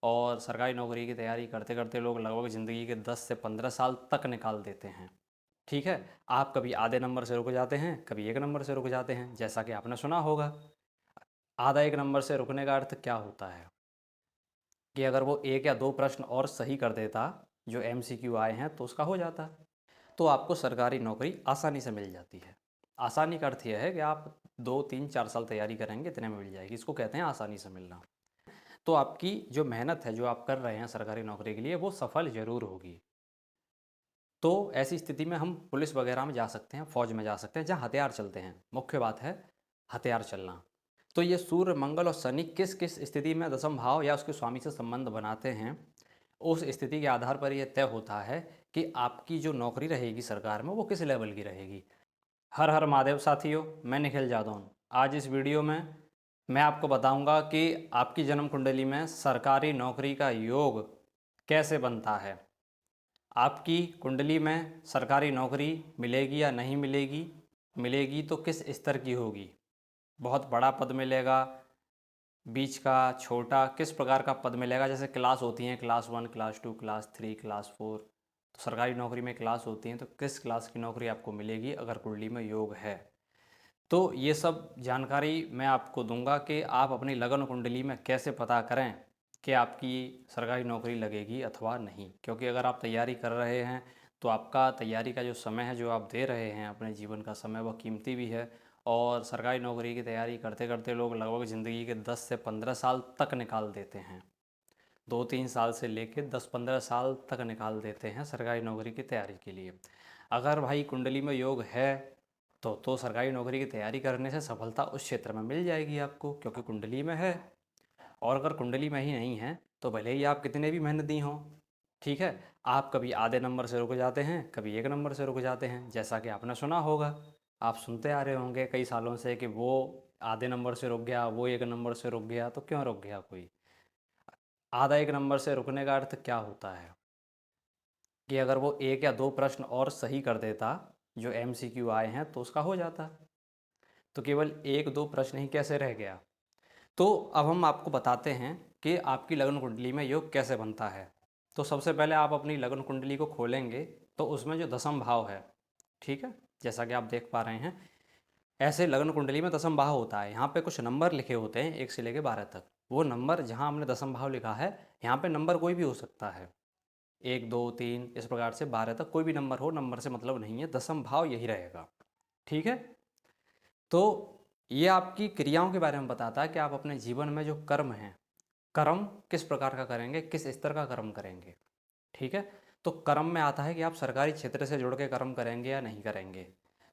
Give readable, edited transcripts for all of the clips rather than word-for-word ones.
और सरकारी नौकरी की तैयारी करते करते लोग लगभग ज़िंदगी के 10 से 15 साल तक निकाल देते हैं। ठीक है, आप कभी आधे नंबर से रुक जाते हैं, कभी 1 नंबर से रुक जाते हैं, जैसा कि आपने सुना होगा। आधा 1 नंबर से रुकने का अर्थ क्या होता है कि अगर वो 1 या 2 प्रश्न और सही कर देता, जो एमसीक्यू आए हैं, तो उसका हो जाता। तो आपको सरकारी नौकरी आसानी से मिल जाती है। आसानी का अर्थ यह है कि आप 2, 3, 4 साल तैयारी करेंगे, इतने में मिल जाएगी। इसको कहते हैं आसानी से मिलना। तो आपकी जो मेहनत है, जो आप कर रहे हैं सरकारी नौकरी के लिए, वो सफल ज़रूर होगी। तो ऐसी स्थिति में हम पुलिस वगैरह में जा सकते हैं, फौज में जा सकते हैं, जहाँ हथियार चलते हैं। मुख्य बात है हथियार चलना। तो ये सूर्य, मंगल और शनि किस किस स्थिति में दशम भाव या उसके स्वामी से संबंध बनाते हैं, उस स्थिति के आधार पर यह तय होता है कि आपकी जो नौकरी रहेगी सरकार में, वो किस लेवल की रहेगी। हर हर महादेव साथियों, मैं निखिल जादव हूँ। आज इस वीडियो में मैं आपको बताऊंगा कि आपकी जन्म कुंडली में सरकारी नौकरी का योग कैसे बनता है। आपकी कुंडली में सरकारी नौकरी मिलेगी या नहीं मिलेगी, मिलेगी तो किस स्तर की होगी, बहुत बड़ा पद मिलेगा, बीच का, छोटा, किस प्रकार का पद मिलेगा। जैसे क्लास होती हैं, क्लास 1, क्लास 2, क्लास 3, क्लास 4। तो सरकारी नौकरी में क्लास होती हैं, तो किस क्लास की नौकरी आपको मिलेगी अगर कुंडली में योग है। तो ये सब जानकारी मैं आपको दूंगा कि आप अपनी लगन कुंडली में कैसे पता करें कि आपकी सरकारी नौकरी लगेगी अथवा नहीं। क्योंकि अगर आप तैयारी कर रहे हैं तो आपका तैयारी का जो समय है, जो आप दे रहे हैं अपने जीवन का समय, वह कीमती भी है। और सरकारी नौकरी की तैयारी करते करते लोग लगभग ज़िंदगी के 10 से 15 साल तक निकाल देते हैं। 2-3 साल से लेकर 10-15 साल तक निकाल देते हैं सरकारी नौकरी की तैयारी के लिए। अगर भाई कुंडली में योग है तो सरकारी नौकरी की तैयारी करने से सफलता उस क्षेत्र में मिल जाएगी आपको, क्योंकि कुंडली में है। और अगर कुंडली में ही नहीं है तो भले ही आप कितने भी मेहनती हों, ठीक है, आप कभी आधे नंबर से रुक जाते हैं, कभी 1 नंबर से रुक जाते हैं, जैसा कि आपने सुना होगा। आप सुनते आ रहे होंगे कई सालों से कि वो आधे नंबर से रुक गया, वो 1 नंबर से रुक गया। तो क्यों रुक गया कोई? आधा 1 नंबर से रुकने का अर्थ क्या होता है कि अगर वो 1 या 2 प्रश्न और सही कर देता, जो एमसीक्यू आए हैं, तो उसका हो जाता। तो केवल 1-2 प्रश्न ही कैसे रह गया? तो अब हम आपको बताते हैं कि आपकी लगन कुंडली में योग कैसे बनता है। तो सबसे पहले आप अपनी लगन कुंडली को खोलेंगे तो उसमें जो दशम भाव है, ठीक है, जैसा कि आप देख पा रहे हैं, ऐसे लगन कुंडली में दशम भाव होता है। यहाँ पे कुछ नंबर लिखे होते हैं 1 से लेकर 12 तक। वो नंबर जहाँ हमने दशम भाव लिखा है, यहाँ पे नंबर कोई भी हो सकता है, 1, 2, 3, इस प्रकार से 12 तक कोई भी नंबर हो, नंबर से मतलब नहीं है, दशम भाव यही रहेगा। ठीक है। तो ये आपकी क्रियाओं के बारे में बताता है कि आप अपने जीवन में जो कर्म हैं, कर्म किस प्रकार का करेंगे, किस स्तर का कर्म करेंगे। ठीक है। तो कर्म में आता है कि आप सरकारी क्षेत्र से जुड़ के कर्म करेंगे या नहीं करेंगे।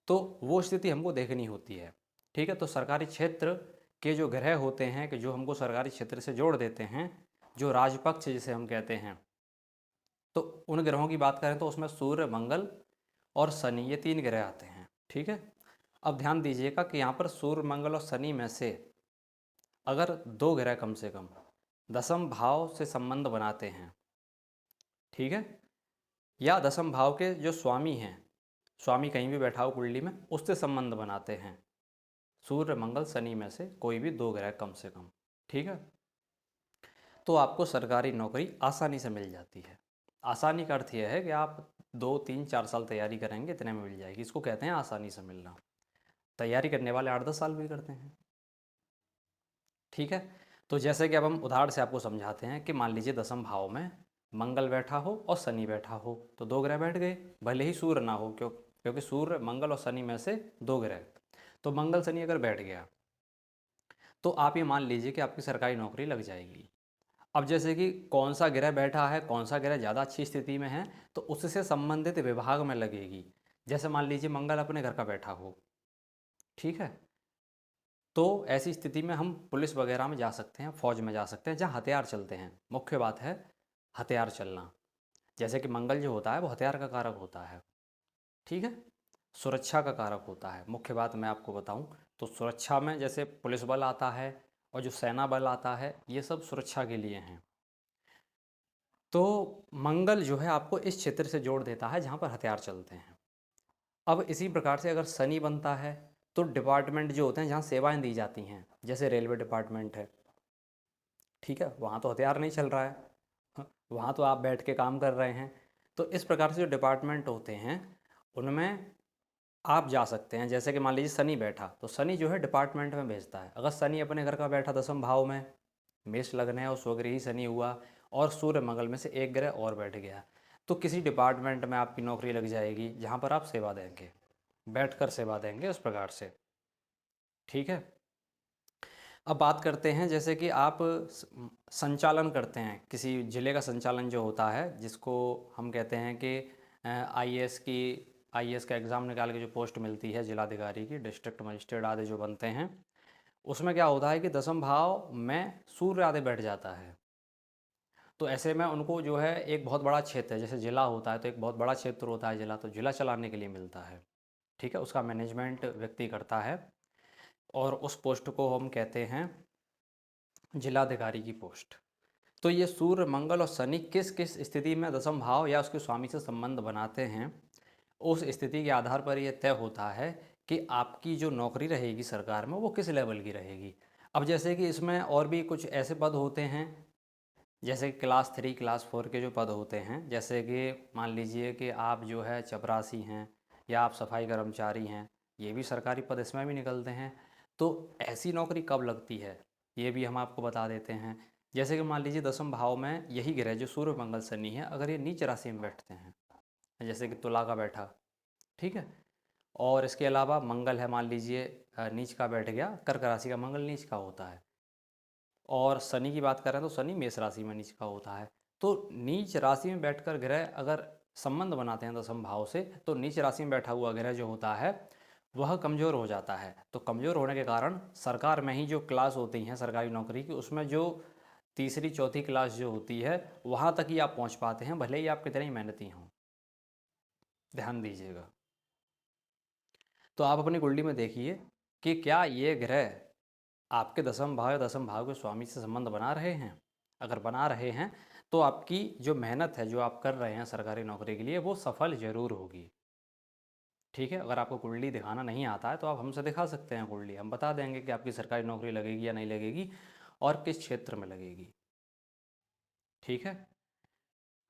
तो वो स्थिति हमको देखनी होती है। ठीक है। तो सरकारी क्षेत्र के जो ग्रह होते हैं कि जो हमको सरकारी क्षेत्र से जोड़ देते हैं, जो राजपक्ष जिसे हम कहते हैं, तो उन ग्रहों की बात करें तो उसमें सूर्य, मंगल और शनि, ये 3 ग्रह आते हैं। ठीक है। अब ध्यान दीजिएगा कि यहाँ पर सूर्य, मंगल और शनि में से अगर 2 ग्रह कम से कम दशम भाव से संबंध बनाते हैं, ठीक है, या दशम भाव के जो स्वामी हैं, स्वामी कहीं भी बैठा हो कुंडली में, उससे संबंध बनाते हैं, सूर्य, मंगल, शनि में से कोई भी 2 ग्रह कम से कम, ठीक है, तो आपको सरकारी नौकरी आसानी से मिल जाती है। आसानी का अर्थ यह है कि आप 2, 3, 4 साल तैयारी करेंगे, इतने में मिल जाएगी। इसको कहते हैं आसानी से मिलना। तैयारी करने वाले 8-10 साल भी करते हैं। ठीक है। तो जैसे कि अब हम उदाहरण से आपको समझाते हैं कि मान लीजिए दशम भाव में मंगल बैठा हो और शनि बैठा हो, तो 2 ग्रह बैठ गए, भले ही सूर्य ना हो, क्योंकि सूर्य, मंगल और शनि में से 2 ग्रह। तो मंगल शनि अगर बैठ गया तो आप ये मान लीजिए कि आपकी सरकारी नौकरी लग जाएगी। अब जैसे कि कौन सा ग्रह बैठा है, कौन सा ग्रह ज़्यादा अच्छी स्थिति में है, तो उससे संबंधित विभाग में लगेगी। जैसे मान लीजिए मंगल अपने घर का बैठा हो, ठीक है, तो ऐसी स्थिति में हम पुलिस वगैरह में जा सकते हैं, फौज में जा सकते हैं, जहाँ हथियार चलते हैं। मुख्य बात है हथियार चलना। जैसे कि मंगल जो होता है वो हथियार का कारक होता है, ठीक है, सुरक्षा का कारक होता है। मुख्य बात मैं आपको बताऊं तो सुरक्षा में जैसे पुलिस बल आता है और जो सेना बल आता है, ये सब सुरक्षा के लिए हैं। तो मंगल जो है आपको इस क्षेत्र से जोड़ देता है जहाँ पर हथियार चलते हैं। अब इसी प्रकार से अगर शनि बनता है तो डिपार्टमेंट जो होते हैं जहाँ सेवाएं दी जाती हैं, जैसे रेलवे डिपार्टमेंट है, ठीक है, वहाँ तो हथियार नहीं चल रहा है, वहाँ तो आप बैठ के काम कर रहे हैं। तो इस प्रकार से जो डिपार्टमेंट होते हैं उनमें आप जा सकते हैं। जैसे कि मान लीजिए शनि बैठा, तो शनि जो है डिपार्टमेंट में भेजता है। अगर शनि अपने घर का बैठा दसम भाव में, मेष लग्न है और स्वगृही शनि हुआ, और सूर्य मंगल में से एक ग्रह और बैठ गया, तो किसी डिपार्टमेंट में आपकी नौकरी लग जाएगी जहाँ पर आप सेवा देंगे, बैठकर सेवा देंगे, उस प्रकार से। ठीक है। अब बात करते हैं, जैसे कि आप संचालन करते हैं किसी ज़िले का, संचालन जो होता है जिसको हम कहते हैं कि आईएएस का एग्ज़ाम निकाल के जो पोस्ट मिलती है जिलाधिकारी की, डिस्ट्रिक्ट मजिस्ट्रेट आदि जो बनते हैं, उसमें क्या होता है कि दसम भाव में सूर्य आदि बैठ जाता है। तो ऐसे में उनको जो है एक बहुत बड़ा क्षेत्र है, जैसे ज़िला होता है तो एक बहुत बड़ा क्षेत्र होता है ज़िला, तो ज़िला चलाने के लिए मिलता है। ठीक है, उसका मैनेजमेंट व्यक्ति करता है, और उस पोस्ट को हम कहते हैं जिलाधिकारी की पोस्ट। तो ये सूर्य मंगल और शनि किस किस स्थिति में दसम भाव या उसके स्वामी से संबंध बनाते हैं, उस स्थिति के आधार पर यह तय होता है कि आपकी जो नौकरी रहेगी सरकार में वो किस लेवल की रहेगी। अब जैसे कि इसमें और भी कुछ ऐसे पद होते हैं, जैसे कि क्लास 3 क्लास 4 के जो पद होते हैं, जैसे कि मान लीजिए कि आप जो है चपरासी हैं या आप सफाई कर्मचारी हैं, ये भी सरकारी पद इसमें भी निकलते हैं। तो ऐसी नौकरी कब लगती है ये भी हम आपको बता देते हैं। जैसे कि मान लीजिए दसम भाव में यही ग्रह जो सूर्य मंगल शनि है, अगर ये नीच राशि में बैठते हैं, जैसे कि तुला का बैठा, ठीक है, और इसके अलावा मंगल है, मान लीजिए नीच का बैठ गया, कर्क राशि का मंगल नीच का होता है, और शनि की बात करें तो शनि मेष राशि में नीच का होता है। तो नीच राशि में बैठकर ग्रह अगर संबंध बनाते हैं दसम भाव से, तो नीच राशि में बैठा हुआ ग्रह जो होता है वह कमज़ोर हो जाता है। तो कमज़ोर होने के कारण सरकार में ही जो क्लास होती हैं सरकारी नौकरी की, उसमें जो तीसरी चौथी क्लास जो होती है वहाँ तक ही आप पहुँच पाते हैं, भले ही आप कितने ही मेहनती हों। ध्यान दीजिएगा। तो आप अपनी कुंडली में देखिए कि क्या ये ग्रह आपके दसम भाव या दसम भाव के स्वामी से संबंध बना रहे हैं। अगर बना रहे हैं तो आपकी जो मेहनत है जो आप कर रहे हैं सरकारी नौकरी के लिए, वो सफल ज़रूर होगी। ठीक है, अगर आपको कुंडली दिखाना नहीं आता है तो आप हमसे दिखा सकते हैं कुंडली, हम बता देंगे कि आपकी सरकारी नौकरी लगेगी या नहीं लगेगी और किस क्षेत्र में लगेगी। ठीक है।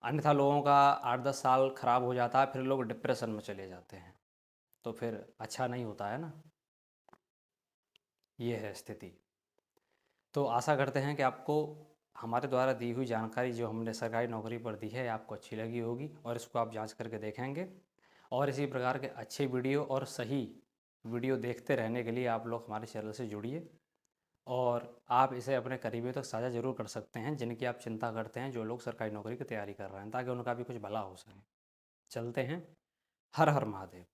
अन्यथा लोगों का 8-10 साल खराब हो जाता है, फिर लोग डिप्रेशन में चले जाते हैं, तो फिर अच्छा नहीं होता है ना। ये है स्थिति। तो आशा करते हैं कि आपको हमारे द्वारा दी हुई जानकारी जो हमने सरकारी नौकरी पर दी है आपको अच्छी लगी होगी, और इसको आप जांच करके देखेंगे। और इसी प्रकार के अच्छे वीडियो और सही वीडियो देखते रहने के लिए आप लोग हमारे चैनल से जुड़िए, और आप इसे अपने करीबियों तक साझा ज़रूर कर सकते हैं जिनकी आप चिंता करते हैं, जो लोग सरकारी नौकरी की तैयारी कर रहे हैं, ताकि उनका भी कुछ भला हो सके। चलते हैं। हर हर महादेव।